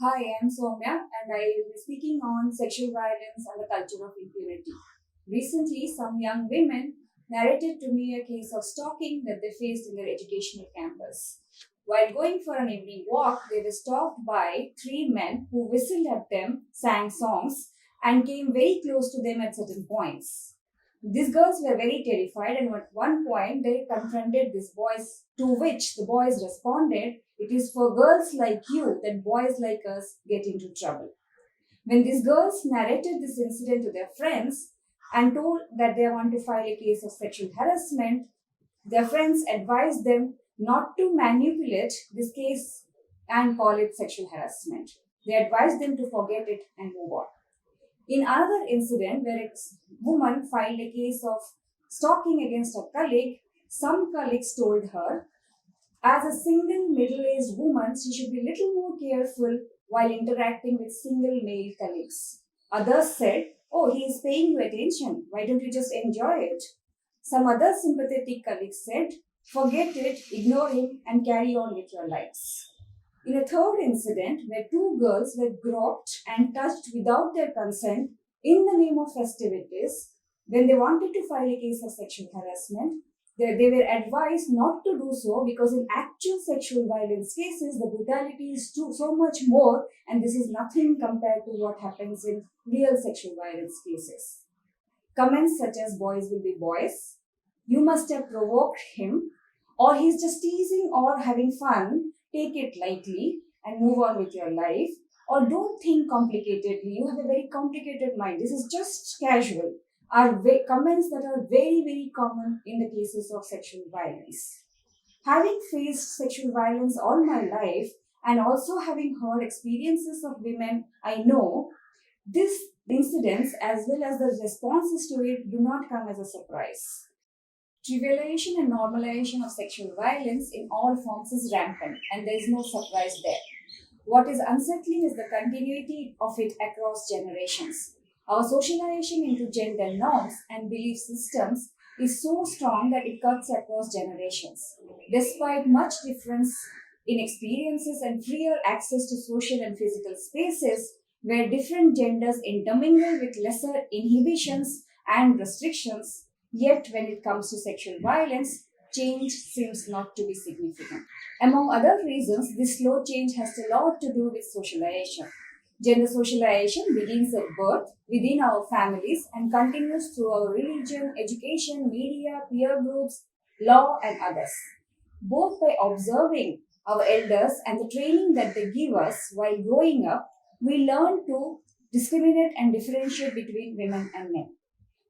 Hi, I'm Sawmya and I will be speaking on sexual violence and the culture of impunity. Recently, some young women narrated to me a case of stalking that they faced in their educational campus. While going for an evening walk, they were stopped by three men who whistled at them, sang songs, and came very close to them at certain points. These girls were very terrified, and at one point they confronted these boys, to which the boys responded, "It is for girls like you that boys like us get into trouble." When these girls narrated this incident to their friends and told that they want to file a case of sexual harassment, their friends advised them not to manipulate this case and call it sexual harassment. They advised them to forget it and move on. In another incident where a woman filed a case of stalking against a colleague, some colleagues told her, as a single middle aged woman, she should be little more careful while interacting with single male colleagues. Others said, "Oh, he is paying you attention. Why don't you just enjoy it?" Some other sympathetic colleagues said, "Forget it, ignore him, and carry on with your lives." In a third incident, where two girls were groped and touched without their consent in the name of festivities, when they wanted to file a case of sexual harassment, they were advised not to do so because in actual sexual violence cases, the brutality is so much more, and this is nothing compared to what happens in real sexual violence cases. Comments such as "boys will be boys," "you must have provoked him," or "he's just teasing or having fun, take it lightly and move on with your life," or "don't think complicatedly, you have a very complicated mind, this is just casual," are comments that are very, very common in the cases of sexual violence. Having faced sexual violence all my life and also having heard experiences of women I know, these incidents as well as the responses to it do not come as a surprise. Trivialization and normalization of sexual violence in all forms is rampant, and there is no surprise there. What is unsettling is the continuity of it across generations. Our socialization into gender norms and belief systems is so strong that it cuts across generations. Despite much difference in experiences and freer access to social and physical spaces where different genders intermingle with lesser inhibitions and restrictions, yet when it comes to sexual violence, change seems not to be significant. Among other reasons, this slow change has a lot to do with socialization. Gender socialization begins at birth within our families and continues through our religion, education, media, peer groups, law, and others. Both by observing our elders and the training that they give us while growing up, we learn to discriminate and differentiate between women and men.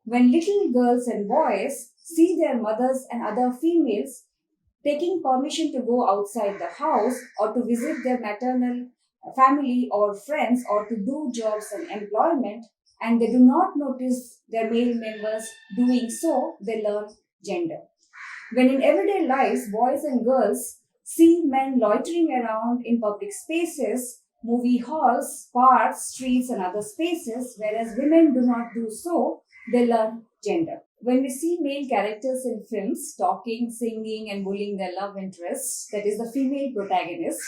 When little girls and boys see their mothers and other females taking permission to go outside the house or to visit their maternal family or friends or to do jobs and employment, and they do not notice their male members doing so, they learn gender. When in everyday lives, boys and girls see men loitering around in public spaces, movie halls, parks, streets, and other spaces, whereas women do not do so, they learn gender. When we see male characters in films talking, singing, and bullying their love interests, that is the female protagonist,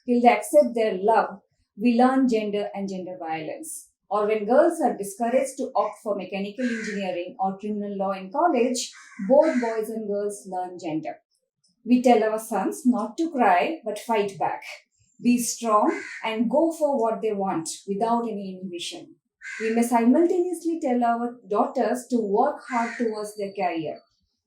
till they accept their love, we learn gender and gender violence. Or when girls are discouraged to opt for mechanical engineering or criminal law in college, both boys and girls learn gender. We tell our sons not to cry but fight back, be strong, and go for what they want without any inhibition. We may simultaneously tell our daughters to work hard towards their career.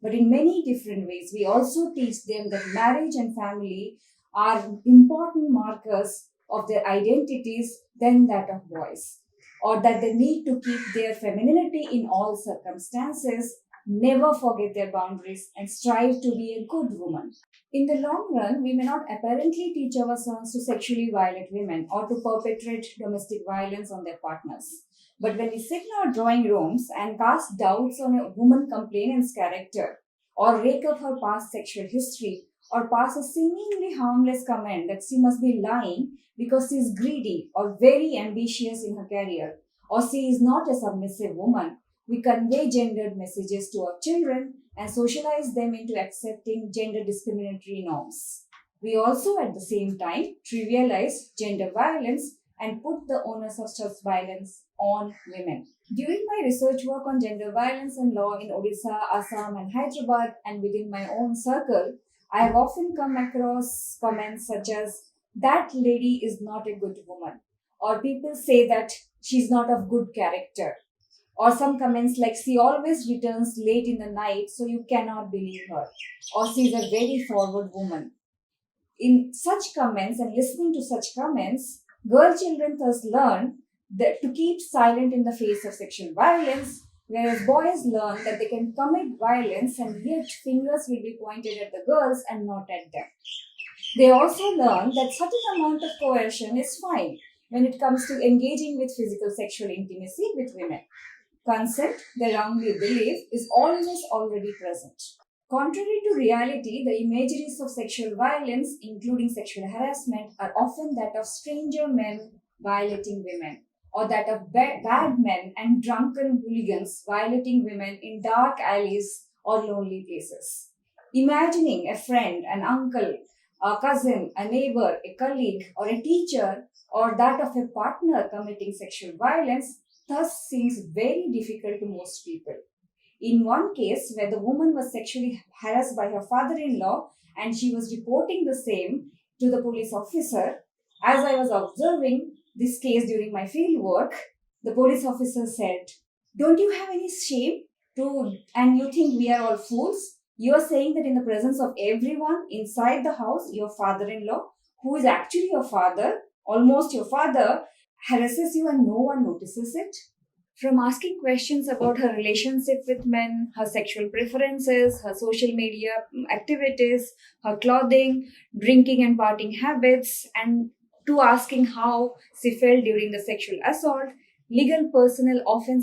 But in many different ways, we also teach them that marriage and family are important markers of their identities than that of boys, or that they need to keep their femininity in all circumstances, never forget their boundaries, and strive to be a good woman. In the long run, we may not apparently teach our sons to sexually violate women or to perpetrate domestic violence on their partners. But when we sit in our drawing rooms and cast doubts on a woman complainant's character, or rake up her past sexual history, or pass a seemingly harmless comment that she must be lying because she is greedy or very ambitious in her career, or she is not a submissive woman, we convey gendered messages to our children and socialize them into accepting gender discriminatory norms. We also, at the same time, trivialize gender violence and put the onus of such violence on women. During my research work on gender violence and law in Odisha, Assam, and Hyderabad, and within my own circle, I have often come across comments such as, "That lady is not a good woman," or people say that she's not of good character, or some comments like, "She always returns late in the night, so you cannot believe her," or "She's a very forward woman." In such comments and listening to such comments, girl children thus learn that to keep silent in the face of sexual violence, whereas boys learn that they can commit violence and yet fingers will be pointed at the girls and not at them. They also learn that certain amount of coercion is fine when it comes to engaging with physical sexual intimacy with women. Consent, they wrongly believe, is always already present. Contrary to reality, the imageries of sexual violence, including sexual harassment, are often that of stranger men violating women, or that of bad men and drunken hooligans violating women in dark alleys or lonely places. Imagining a friend, an uncle, a cousin, a neighbor, a colleague, or a teacher, or that of a partner committing sexual violence thus seems very difficult to most people. In one case, where the woman was sexually harassed by her father-in-law and she was reporting the same to the police officer, as I was observing this case during my field work, the police officer said, "Don't you have any shame and you think we are all fools? You are saying that in the presence of everyone inside the house, your father-in-law, who is actually your father, almost your father, harasses you and no one notices it?" From asking questions about her relationship with men, her sexual preferences, her social media activities, her clothing, drinking and partying habits, and to asking how she felt during the sexual assault, legal personnel often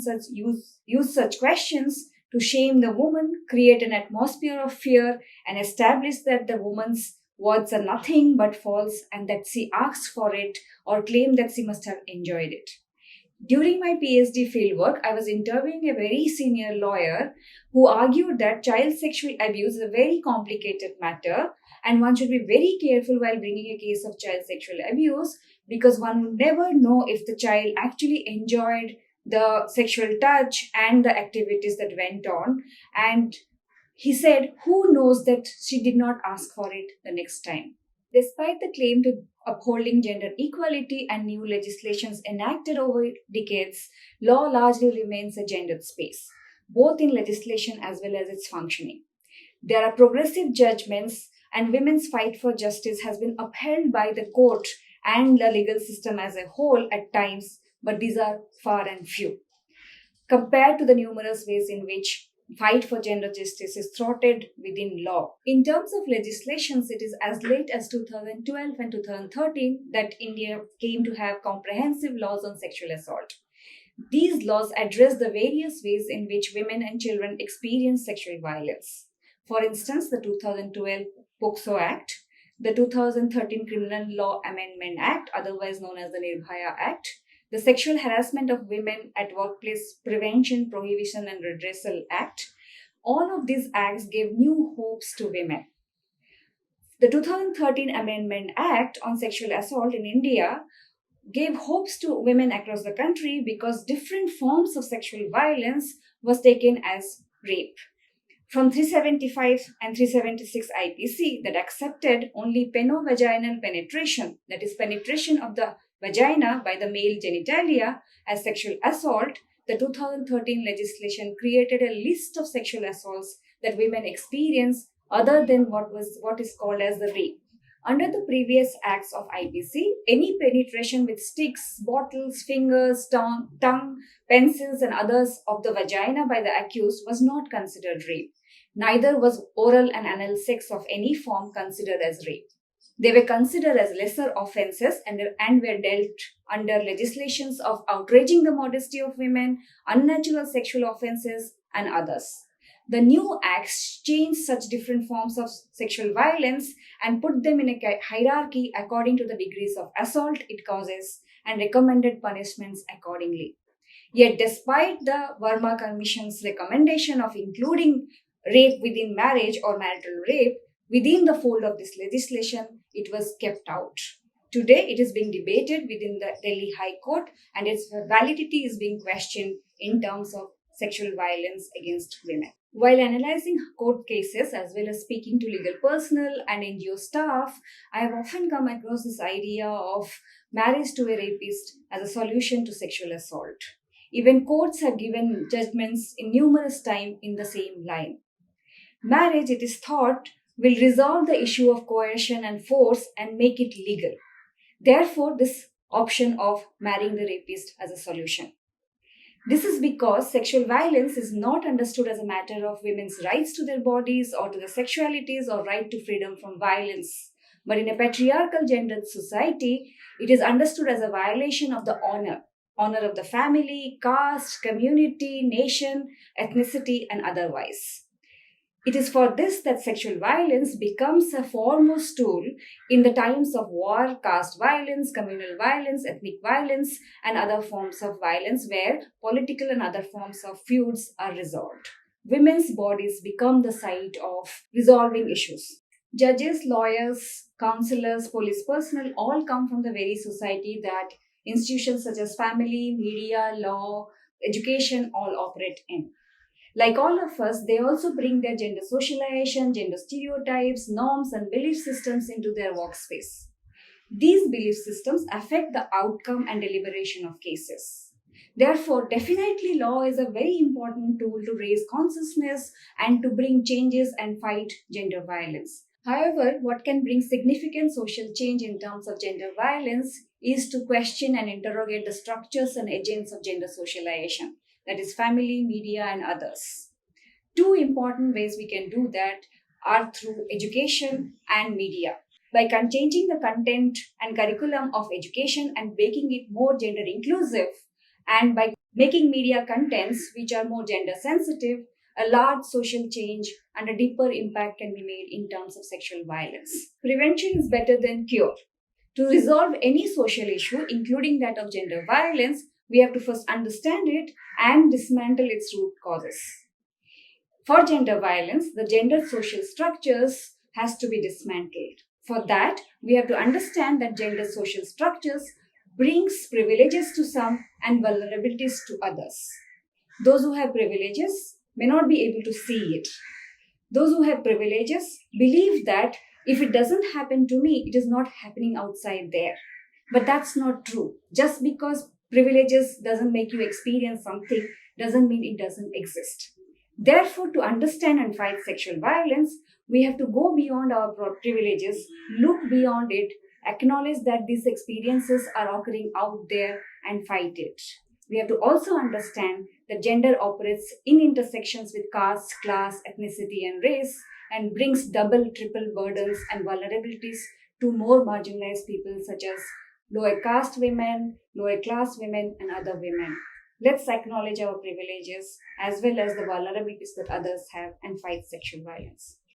use such questions to shame the woman, create an atmosphere of fear, and establish that the woman's words are nothing but false and that she asked for it or claimed that she must have enjoyed it. During my PhD fieldwork, I was interviewing a very senior lawyer who argued that child sexual abuse is a very complicated matter and one should be very careful while bringing a case of child sexual abuse because one would never know if the child actually enjoyed the sexual touch and the activities that went on. And he said, who knows that she did not ask for it the next time? Despite the claim to upholding gender equality and new legislations enacted over decades, law largely remains a gendered space, both in legislation as well as its functioning. There are progressive judgments, and women's fight for justice has been upheld by the court and the legal system as a whole at times, but these are far and few, compared to the numerous ways in which fight for gender justice is thwarted within law. In terms of legislations, it is as late as 2012 and 2013 that India came to have comprehensive laws on sexual assault. These laws address the various ways in which women and children experience sexual violence. For instance, the 2012 POCSO Act, the 2013 Criminal Law Amendment Act, otherwise known as the Nirbhaya Act, the Sexual Harassment of Women at Workplace Prevention, Prohibition and Redressal Act. All of these acts gave new hopes to women. The 2013 Amendment Act on Sexual Assault in India gave hopes to women across the country because different forms of sexual violence was taken as rape. From 375 and 376 IPC that accepted only penovaginal penetration, that is penetration of the vagina by the male genitalia, as sexual assault, the 2013 legislation created a list of sexual assaults that women experience other than what is called as the rape. Under the previous acts of IPC, any penetration with sticks, bottles, fingers, tongue, pencils, and others of the vagina by the accused was not considered rape. Neither was oral and anal sex of any form considered as rape. They were considered as lesser offences and were dealt under legislations of outraging the modesty of women, unnatural sexual offences, and others. The new acts changed such different forms of sexual violence and put them in a hierarchy according to the degrees of assault it causes and recommended punishments accordingly. Yet, despite the Verma Commission's recommendation of including rape within marriage or marital rape, within the fold of this legislation, it was kept out. Today, it is being debated within the Delhi High Court, and its validity is being questioned in terms of sexual violence against women. While analyzing court cases as well as speaking to legal personnel and NGO staff, I have often come across this idea of marriage to a rapist as a solution to sexual assault. Even courts have given judgments in numerous times in the same line. Marriage, it is thought, will resolve the issue of coercion and force and make it legal. Therefore, this option of marrying the rapist as a solution. This is because sexual violence is not understood as a matter of women's rights to their bodies or to their sexualities or right to freedom from violence. But in a patriarchal gendered society, it is understood as a violation of the honor of the family, caste, community, nation, ethnicity, and otherwise. It is for this that sexual violence becomes a foremost tool in the times of war, caste violence, communal violence, ethnic violence, and other forms of violence where political and other forms of feuds are resolved. Women's bodies become the site of resolving issues. Judges, lawyers, counselors, police personnel all come from the very society that institutions such as family, media, law, education all operate in. Like all of us, they also bring their gender socialization, gender stereotypes, norms, and belief systems into their workspace. These belief systems affect the outcome and deliberation of cases. Therefore, definitely law is a very important tool to raise consciousness and to bring changes and fight gender violence. However, what can bring significant social change in terms of gender violence is to question and interrogate the structures and agents of gender socialization, that is family, media, and others. Two important ways we can do that are through education and media. By changing the content and curriculum of education and making it more gender inclusive, and by making media contents which are more gender sensitive, a large social change and a deeper impact can be made in terms of sexual violence. Prevention is better than cure. To resolve any social issue, including that of gender violence, we have to first understand it and dismantle its root causes. For gender violence, the gender social structures has to be dismantled. For that, we have to understand that gender social structures brings privileges to some and vulnerabilities to others. Those who have privileges may not be able to see it. Those who have privileges believe that if it doesn't happen to me, it is not happening outside there. But that's not true. Just because privileges doesn't make you experience something doesn't mean it doesn't exist. Therefore, to understand and fight sexual violence, we have to go beyond our privileges, look beyond it, acknowledge that these experiences are occurring out there and fight it. We have to also understand that gender operates in intersections with caste, class, ethnicity, and race, and brings double, triple burdens and vulnerabilities to more marginalized people such as lower caste women, lower class women, and other women. Let's acknowledge our privileges as well as the vulnerabilities that others have and fight sexual violence.